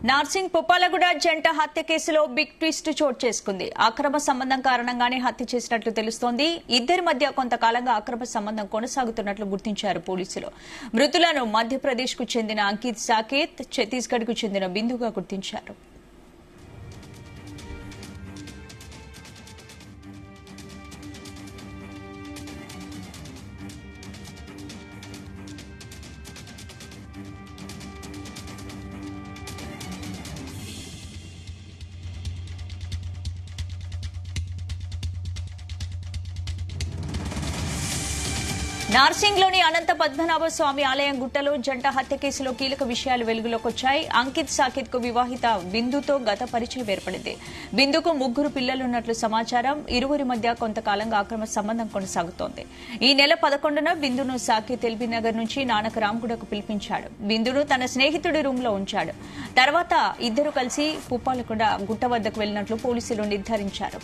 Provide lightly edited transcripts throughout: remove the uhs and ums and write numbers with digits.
నార్సింగ్ పుప్పాలగూడ జంట హత్య కేసులో బిగ్ ట్విస్ట్ చోటు చేసుకుంది. అక్రమ సంబంధం కారణంగానే హత్య చేసినట్లు తెలుస్తోంది. ఇద్దరి మధ్య కొంతకాలంగా అక్రమ సంబంధం కొనసాగుతున్నట్లు గుర్తించారు పోలీసులు. మృతులను మధ్యప్రదేశ్ కు చెందిన అంకిత్ సాకేత్, ఛత్తీస్గఢ్ కు చెందిన బిందుగా గుర్తించారు. నార్సింగ్ లోని అనంత పద్మనాభ స్వామి ఆలయం గుట్టలో జంట హత్య కేసులో కీలక విషయాలు వెలుగులోకి వచ్చాయి. అంకిత్ సాకేత్ కు వివాహిత బిందుతో గత పరిచయం ఏర్పడింది. బిందుకు 3 పిల్లలున్నట్లు సమాచారం. ఇరువురి మధ్య కొంతకాలంగా అక్రమ సంబంధం కొనసాగుతోంది. ఈ నెల 11న బిందును సాకేత్ ఎల్బీ నగర్ నుంచి నానక రాంగూడకు పిలిపించాడు. బిందును తన స్నేహితుడి రూమ్ లో ఉంచాడు. తర్వాత ఇద్దరు కలిసి పుప్పాలగూడ గుట్ట వద్దకు వెళ్లినట్లు పోలీసులు నిర్ధారించారు.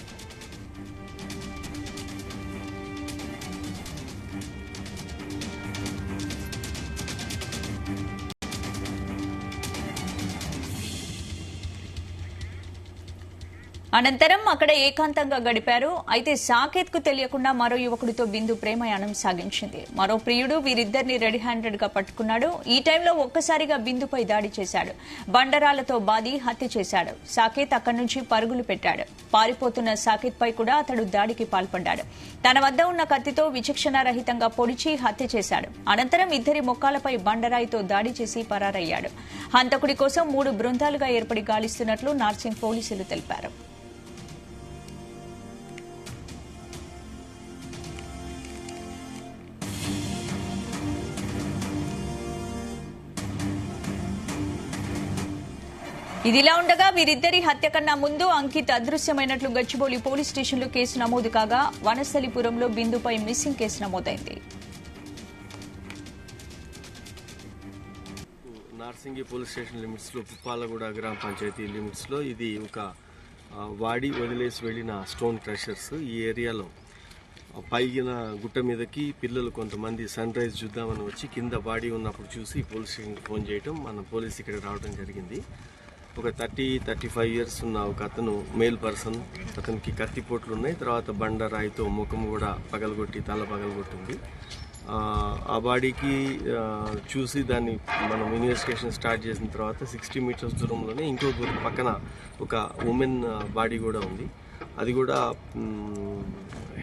అనంతరం అక్కడ ఏకాంతంగా గడిపారు. అయితే సాకేత్ కు తెలియకుండా మరో యువకుడితో బిందు ప్రేమయాణం సాగించింది. మరో ప్రియుడు వీరిద్దరిని రెడీ హ్యాండెడ్ గా పట్టుకున్నాడు. ఈ టైంలో ఒక్కసారిగా బిందుపై దాడి చేశాడు. బండరాలతో బాది హత్య చేశాడు. సాకేత్ అక్కడి నుంచి పరుగులు పెట్టాడు. పారిపోతున్న సాకేత్ పై కూడా అతడు దాడికి పాల్పడ్డాడు. తన వద్ద ఉన్న కత్తితో విచక్షణారహితంగా పొడిచి హత్య చేశాడు. అనంతరం ఇద్దరి మొక్కాలపై బండరాయితో దాడి చేసి పరారయ్యాడు. హంతకుడి కోసం 3 బృందాలుగా ఏర్పడి గాలిస్తున్నట్లు నార్సింగ్ పోలీసులు తెలిపారు. ఇదిలా ఉండగా వీరిద్దరి హత్య కన్నా ముందు అంకిత్ అదృశ్యమైనట్లు గచ్చిబౌలి పోలీస్ స్టేషన్లో కేసు నమోదు కాగా వనస్థలిపురంలో బిందుపై మిస్సింగ్ కేసు నమోదైంది. నార్సింగి పోలీస్ స్టేషన్ లిమిట్స్ లో పుప్పాలగూడ గ్రామ పంచాయతీ లిమిట్స్ లో ఇది ఒక వాడి వదిలేసి వెళ్లిన స్టోన్ క్రషర్స్. ఈ ఏరియాలో పైన గుట్ట మీదకి పిల్లలు కొంతమంది సన్ రైజ్ చూద్దామని వచ్చి కింద బాడీ ఉన్నప్పుడు చూసి పోలీస్ స్టేషన్కి ఫోన్ చేయటం, మన పోలీస్ ఇక్కడ రావడం జరిగింది. ఒక 30-35 ఇయర్స్ ఉన్న ఒక అతను మేల్ పర్సన్, అతనికి కత్తిపోట్లు ఉన్నాయి. తర్వాత బండ రాయితో ముఖం కూడా పగలగొట్టి తల పగలగొట్టింది. ఆ బాడీకి చూసి దాన్ని మనం ఇన్వెస్టిగేషన్ స్టార్ట్ చేసిన తర్వాత 60 మీటర్స్ దూరంలోనే ఇంకో పక్కన ఒక ఉమెన్ బాడీ కూడా ఉంది. అది కూడా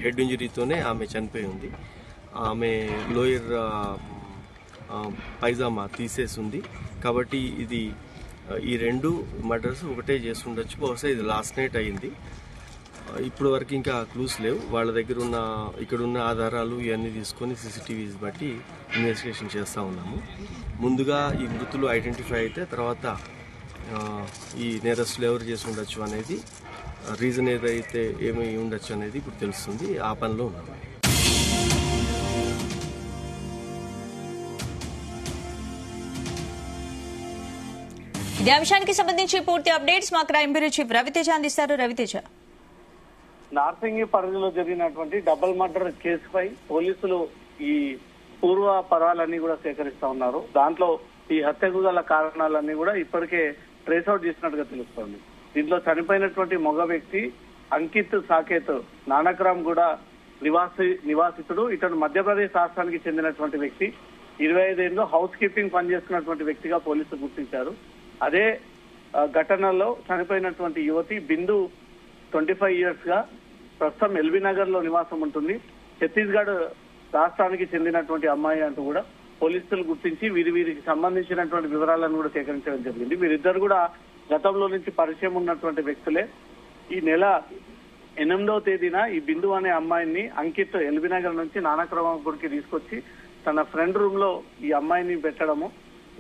హెడ్ ఇంజరీతోనే ఆమె చనిపోయి ఉంది. ఆమె లోయర్ పైజామా తీసేసి ఉంది. కాబట్టి ఇది ఈ 2 మర్డర్స్ ఒకటే చేసి ఉండొచ్చు. బహుశా ఇది లాస్ట్ నైట్ అయింది. ఇప్పటి వరకు ఇంకా క్లూస్ లేవు. వాళ్ళ దగ్గర ఉన్న ఇక్కడున్న ఆధారాలు ఇవన్నీ తీసుకొని సీసీటీవీస్ బట్టి ఇన్వెస్టిగేషన్ చేస్తూ ఉన్నాము. ముందుగా ఈ మృతులు ఐడెంటిఫై అయితే తర్వాత ఈ నేరస్తులు ఎవరు చేసి ఉండొచ్చు అనేది, రీజన్ ఏదైతే ఏమి ఉండొచ్చు అనేది ఇప్పుడు తెలుస్తుంది. ఆ పనిలో ఉన్నాము. ఇదే అంశానికి సంబంధించి పూర్తి అప్డేట్స్ మా క్రైమ్ బ్యూరో చీఫ్ రవితేజ అందిస్తారు. రవితేజ, నార్సింగి పరిధిలో జరిగినటువంటి డబుల్ మర్డర్ కేసుపై పోలీసులు ఈ పూర్వ పరాలన్నీ కూడా సేకరిస్తా ఉన్నారు. దాంట్లో ఈ హత్యకు గల కారణాలన్నీ కూడా ఇప్పటికే ట్రేస్ అవుట్ చేసినట్టుగా తెలుస్తోంది. దీంట్లో చనిపోయినటువంటి మగ వ్యక్తి అంకిత్ సాకేత్ నానక్రామ్ కూడా నివాసితుడు. ఇతను మధ్యప్రదేశ్ రాష్ట్రానికి చెందినటువంటి వ్యక్తి. 25 ఏళ్ళు హౌస్ కీపింగ్ పనిచేస్తున్నటువంటి వ్యక్తిగా పోలీసులు గుర్తించారు. అదే ఘటనలో చనిపోయినటువంటి యువతి బిందు 25 ఇయర్స్ గా ప్రస్తుతం ఎల్బీ నగర్ లో నివాసం ఉంటుంది. ఛత్తీస్గఢ్ రాష్ట్రానికి చెందినటువంటి అమ్మాయి అంటూ కూడా పోలీసులు గుర్తించి వీరికి సంబంధించినటువంటి వివరాలను కూడా సేకరించడం జరిగింది. వీరిద్దరు కూడా గతంలో నుంచి పరిచయం ఉన్నటువంటి వ్యక్తులే. ఈ నెల 8వ తేదీన ఈ బిందు అనే అమ్మాయిని అంకిత్ ఎల్బీ నగర్ నుంచి నానక్రమంకి తీసుకొచ్చి తన ఫ్రెండ్ రూమ్ లో ఈ అమ్మాయిని పెట్టడము,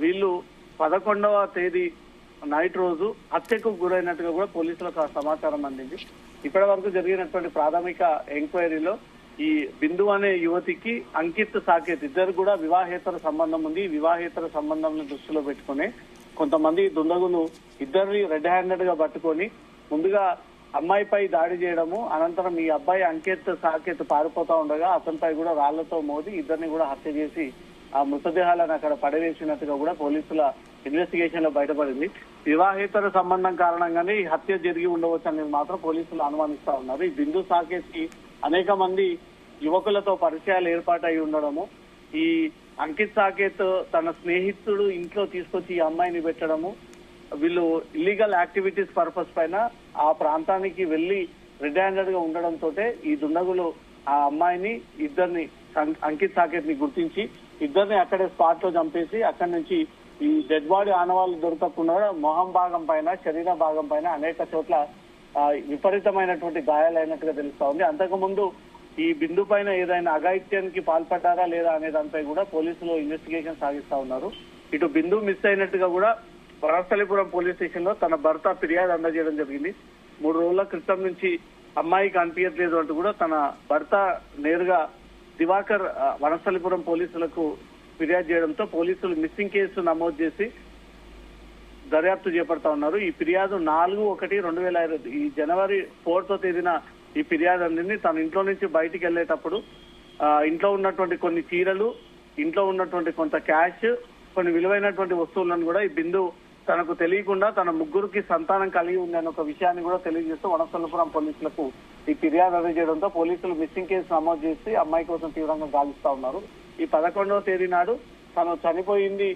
వీళ్ళు 11వ తేదీ నైట్ రోజు హత్యకు గురైనట్టుగా కూడా పోలీసులకు సమాచారం అందింది. ఇప్పటి వరకు జరిగినటువంటి ప్రాథమిక ఎంక్వైరీలో ఈ బిందు అనే యువతికి అంకిత్ సాకేత్ ఇద్దరు కూడా వివాహేతర సంబంధం ఉంది. వివాహేతర సంబంధం దృష్టిలో పెట్టుకుని కొంతమంది దుండగులు ఇద్దరిని రెడ్ హ్యాండెడ్ గా పట్టుకొని ముందుగా అమ్మాయిపై దాడి చేయడము, అనంతరం ఈ అబ్బాయి అంకిత్ సాకేత్ పారిపోతా ఉండగా అతనిపై కూడా రాళ్లతో మోది ఇద్దరిని కూడా హత్య చేసి ఆ మృతదేహాలను అక్కడ పడవేసినట్టుగా కూడా పోలీసుల ఇన్వెస్టిగేషన్ లో బయటపడింది. వివాహేతర సంబంధం కారణంగానే ఈ హత్య జరిగి ఉండవచ్చు అనేది మాత్రం పోలీసులు అనుమానిస్తా ఉన్నారు. ఈ బిందు సాకేత్ కి అనేక మంది యువకులతో పరిచయాలు ఏర్పాటై ఉండడము, ఈ అంకిత్ సాకేత్ తన స్నేహితుడు ఇంట్లో తీసుకొచ్చి ఈ అమ్మాయిని పెట్టడము, వీళ్ళు ఇల్లీగల్ యాక్టివిటీస్ పర్పస్ పైన ఆ ప్రాంతానికి వెళ్లి రెడ్ హ్యాండెడ్ గా ఉండడంతో ఈ దుండగులు ఆ అమ్మాయిని ఇద్దరిని అంకిత్ సాకేత్ ని గుర్తించి ఇద్దరిని అక్కడే స్పాట్ లో చంపేసి అక్కడి నుంచి ఈ డెడ్ బాడీ ఆనవాళ్లు దొరకకుండా మొహం భాగం పైన శరీర భాగం పైన అనేక చోట్ల విపరీతమైనటువంటి గాయాలైనట్టుగా తెలుస్తా ఉంది. అంతకుముందు ఈ బిందు పైన ఏదైనా అఘాయిత్యానికి పాల్పడ్డారా లేదా అనే దానిపై కూడా పోలీసులు ఇన్వెస్టిగేషన్ సాగిస్తా ఉన్నారు. ఇటు బిందు మిస్ అయినట్టుగా కూడా వనస్థలిపురం పోలీస్ స్టేషన్ లో తన భర్త ఫిర్యాదు అందజేయడం జరిగింది. 3 రోజుల క్రితం నుంచి అమ్మాయి కనిపించట్లేదు అంటూ కూడా తన భర్త నేరుగా దివాకర్ వనస్థలిపురం పోలీసులకు ఫిర్యాదు చేయడంతో పోలీసులు మిస్సింగ్ కేసు నమోదు చేసి దర్యాప్తు చేపడతా ఉన్నారు. ఈ ఫిర్యాదు 4/1/2025 ఈ జనవరి 4వ తేదీన ఈ ఫిర్యాదు అందింది. తన ఇంట్లో నుంచి బయటికి వెళ్లేటప్పుడు ఇంట్లో ఉన్నటువంటి కొన్ని చీరలు, ఇంట్లో ఉన్నటువంటి కొంత క్యాష్, కొన్ని విలువైనటువంటి వస్తువులను కూడా ఈ బిందు తనకు తెలియకుండా తన 3గురికి సంతానం కలిగి ఉందన్న ఒక విషయాన్ని కూడా తెలియజేస్తూ వనస్థలిపురం పోలీసులకు ఈ ఫిర్యాదు అందజేయడంతో పోలీసులు మిస్సింగ్ కేసు నమోదు చేసి అమ్మాయి కోసం తీవ్రంగా గాలిస్తా ఉన్నారు. ఈ 11వ తేదీ నాడు తను చనిపోయింది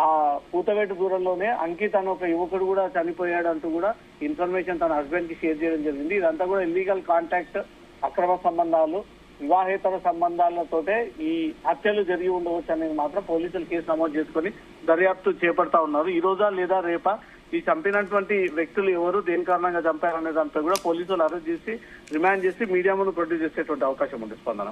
ఆ పూతవేటు దూరంలోనే, అంకిత్ అనే ఒక యువకుడు కూడా చనిపోయాడు అంటూ కూడా ఇన్ఫర్మేషన్ తన హస్బెండ్ కి షేర్ చేయడం జరిగింది. ఇదంతా కూడా ఇల్లీగల్ కాంటాక్ట్, అక్రమ సంబంధాలు, వివాహేతర సంబంధాలతోటే ఈ హత్యలు జరిగి ఉండవచ్చు అనేది మాత్రం పోలీసులు కేసు నమోదు చేసుకుని దర్యాప్తు చేపడతా ఉన్నారు. ఈ రోజా లేదా రేపా ఈ చంపినటువంటి వ్యక్తులు ఎవరు, దేని కారణంగా చంపారనే దానిపై కూడా పోలీసులు అరెస్ట్ చేసి రిమాండ్ చేసి మీడియా ముందు ప్రొడ్యూస్ చేసేటువంటి అవకాశం ఉంది. స్పందన.